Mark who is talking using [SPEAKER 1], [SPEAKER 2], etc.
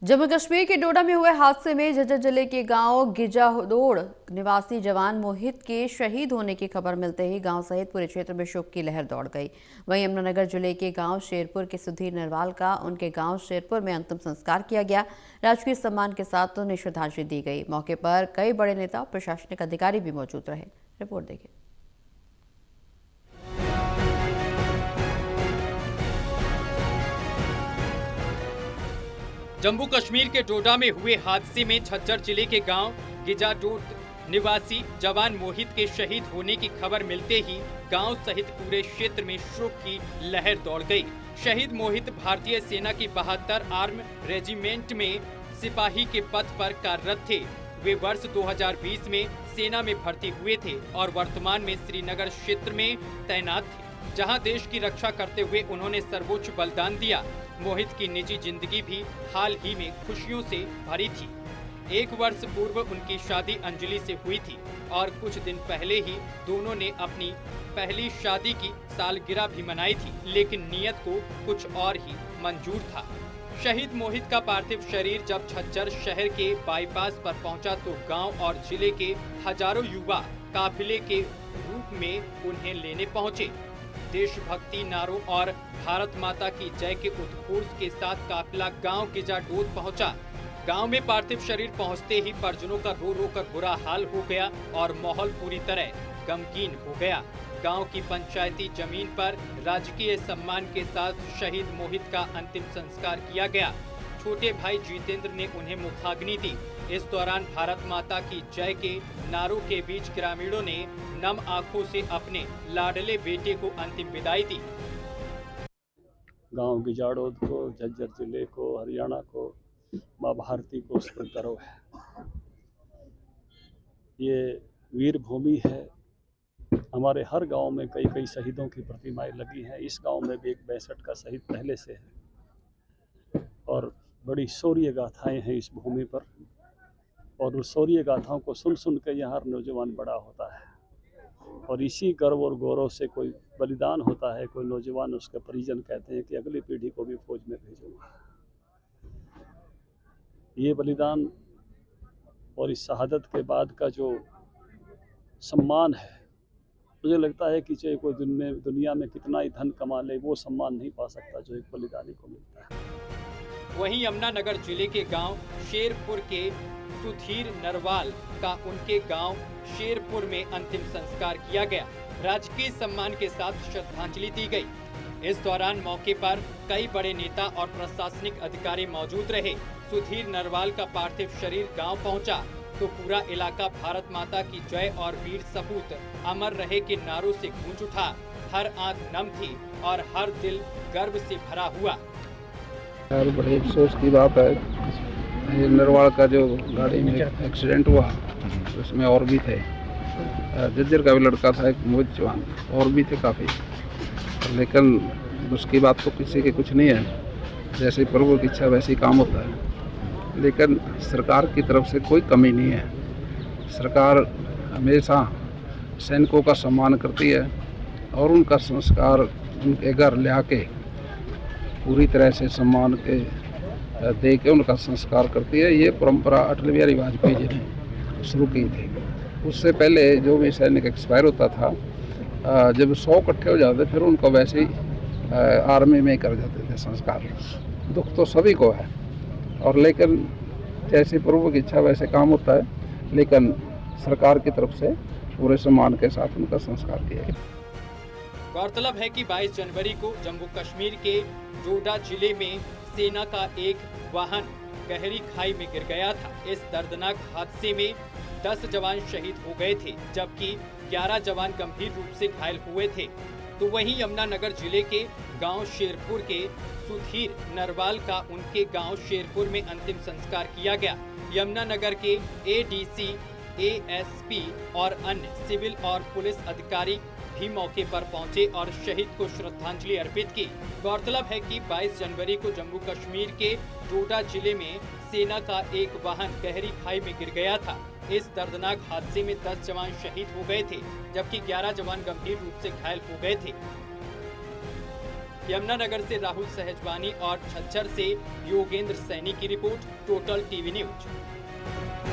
[SPEAKER 1] जम्मू कश्मीर के डोडा में हुए हादसे में झज्जर जिले के गांव गिजाडोड़ निवासी जवान मोहित के शहीद होने की खबर मिलते ही गांव सहित पूरे क्षेत्र में शोक की लहर दौड़ गई। वहीं यमुनानगर जिले के गांव शेरपुर के सुधीर नरवाल का उनके गांव शेरपुर में अंतिम संस्कार किया गया। राजकीय सम्मान के साथ उन्हें श्रद्धांजलि दी गई। मौके पर कई बड़े नेता और प्रशासनिक अधिकारी भी मौजूद रहे। रिपोर्ट देखिए।
[SPEAKER 2] जम्मू कश्मीर के डोडा में हुए हादसे में झज्जर जिले के गांव गिजाडोड़ निवासी जवान मोहित के शहीद होने की खबर मिलते ही गांव सहित पूरे क्षेत्र में शोक की लहर दौड़ गई। शहीद मोहित भारतीय सेना की 72 आर्म रेजिमेंट में सिपाही के पद पर कार्यरत थे। वे वर्ष 2020 में सेना में भर्ती हुए थे और वर्तमान में श्रीनगर क्षेत्र में तैनात थे, जहां देश की रक्षा करते हुए उन्होंने सर्वोच्च बलिदान दिया। मोहित की निजी जिंदगी भी हाल ही में खुशियों से भरी थी। 1 वर्ष पूर्व उनकी शादी अंजलि से हुई थी और कुछ दिन पहले ही दोनों ने अपनी पहली शादी की सालगिरह भी मनाई थी, लेकिन नियत को कुछ और ही मंजूर था। शहीद मोहित का पार्थिव शरीर जब झज्जर शहर के बाईपास पर पहुंचा तो गांव और जिले के हजारों युवा काफिले के रूप में उन्हें लेने पहुंचे। देशभक्ति नारों और भारत माता की जय के उद्घोष के साथ काफिला गांव गिजाडोड़ पहुंचा। गांव में पार्थिव शरीर पहुंचते ही परिजनों का रो रो कर बुरा हाल हो गया और माहौल पूरी तरह गमगीन हो गया। गांव की पंचायती जमीन पर राजकीय सम्मान के साथ शहीद मोहित का अंतिम संस्कार किया गया। छोटे भाई जितेंद्र ने उन्हें मुखाग्नि दी। इस दौरान भारत माता की जय के नारों के बीच ग्रामीणों ने नम आंखों से अपने लाडले बेटे को अंतिम विदाई दी।
[SPEAKER 3] गांव गिजाडोड़ को, झज्जर जिले को, हरियाणा को, माँ भारती को गर्व है। ये वीर भूमि है। हमारे हर गांव में कई कई शहीदों की प्रतिमाएं लगी हैं। इस गांव में भी एक 62 का शहीद पहले से है और बड़ी शौर्य गाथाएं हैं इस भूमि पर, और उस शौर्य गाथाओं को सुन सुन के यहाँ हर नौजवान बड़ा होता है। और इसी गर्व और गौरव से कोई बलिदान होता है, कोई नौजवान उसके परिजन कहते हैं कि अगली पीढ़ी को भी फौज में भेजूंगा। ये बलिदान और इस शहादत के बाद का जो सम्मान है, मुझे लगता है कि चाहे कोई दुनिया में कितना ही धन कमा ले, वो सम्मान नहीं पा सकता जो एक बलिदानी को मिलता है।
[SPEAKER 2] वहीं यमुनानगर जिले के गांव शेरपुर के सुधीर नरवाल का उनके गांव शेरपुर में अंतिम संस्कार किया गया। राजकीय सम्मान के साथ श्रद्धांजलि दी गई। इस दौरान मौके पर कई बड़े नेता और प्रशासनिक अधिकारी मौजूद रहे। सुधीर नरवाल का पार्थिव शरीर गांव पहुंचा तो पूरा इलाका भारत माता की जय और वीर सपूत अमर रहे के नारों से गूंज उठा। हर आंख नम थी और हर दिल गर्व से भरा हुआ।
[SPEAKER 4] यार बड़े अफसोस की बात है, ये नरवाल का जो गाड़ी में एक्सीडेंट हुआ उसमें और भी थे। झज्जर का भी लड़का था एक मोहित जवान, और भी थे काफ़ी, लेकिन उसकी बात तो किसी के कुछ नहीं है। जैसे प्रभु की इच्छा वैसे ही काम होता है, लेकिन सरकार की तरफ से कोई कमी नहीं है। सरकार हमेशा सैनिकों का सम्मान करती है और उनका संस्कार उनके घर ले आके पूरी तरह से सम्मान के दे के उनका संस्कार करती है। ये परंपरा अटल बिहारी वाजपेयी जी ने शुरू की थी। उससे पहले जो भी सैनिक एक्सपायर होता था, जब 100 इकट्ठे हो जाते फिर उनको वैसे ही आर्मी में कर जाते थे संस्कार। दुख तो सभी को है, और लेकिन जैसे प्रभु की इच्छा वैसे काम होता है, लेकिन सरकार की तरफ से पूरे सम्मान के साथ उनका संस्कार किया गया।
[SPEAKER 2] गौरतलब है कि 22 जनवरी को जम्मू कश्मीर के डोडा जिले में सेना का एक वाहन गहरी खाई में गिर गया था। इस दर्दनाक हादसे में 10 जवान शहीद हो गए थे, जबकि 11 जवान गंभीर रूप से घायल हुए थे। तो वहीं यमुनानगर जिले के गांव शेरपुर के सुधीर नरवाल का उनके गांव शेरपुर में अंतिम संस्कार किया गया। यमुनानगर के एडीसी, एएसपी और अन्य सिविल और पुलिस अधिकारी भी मौके पर पहुंचे और शहीद को श्रद्धांजलि अर्पित की। गौरतलब है कि 22 जनवरी को जम्मू कश्मीर के डोडा जिले में सेना का एक वाहन गहरी खाई में गिर गया था। इस दर्दनाक हादसे में 10 जवान शहीद हो गए थे, जबकि 11 जवान गंभीर रूप से घायल हो गए थे। यमुनानगर से राहुल सहजवानी और झज्जर से योगेंद्र सैनी की रिपोर्ट, टोटल टीवी न्यूज।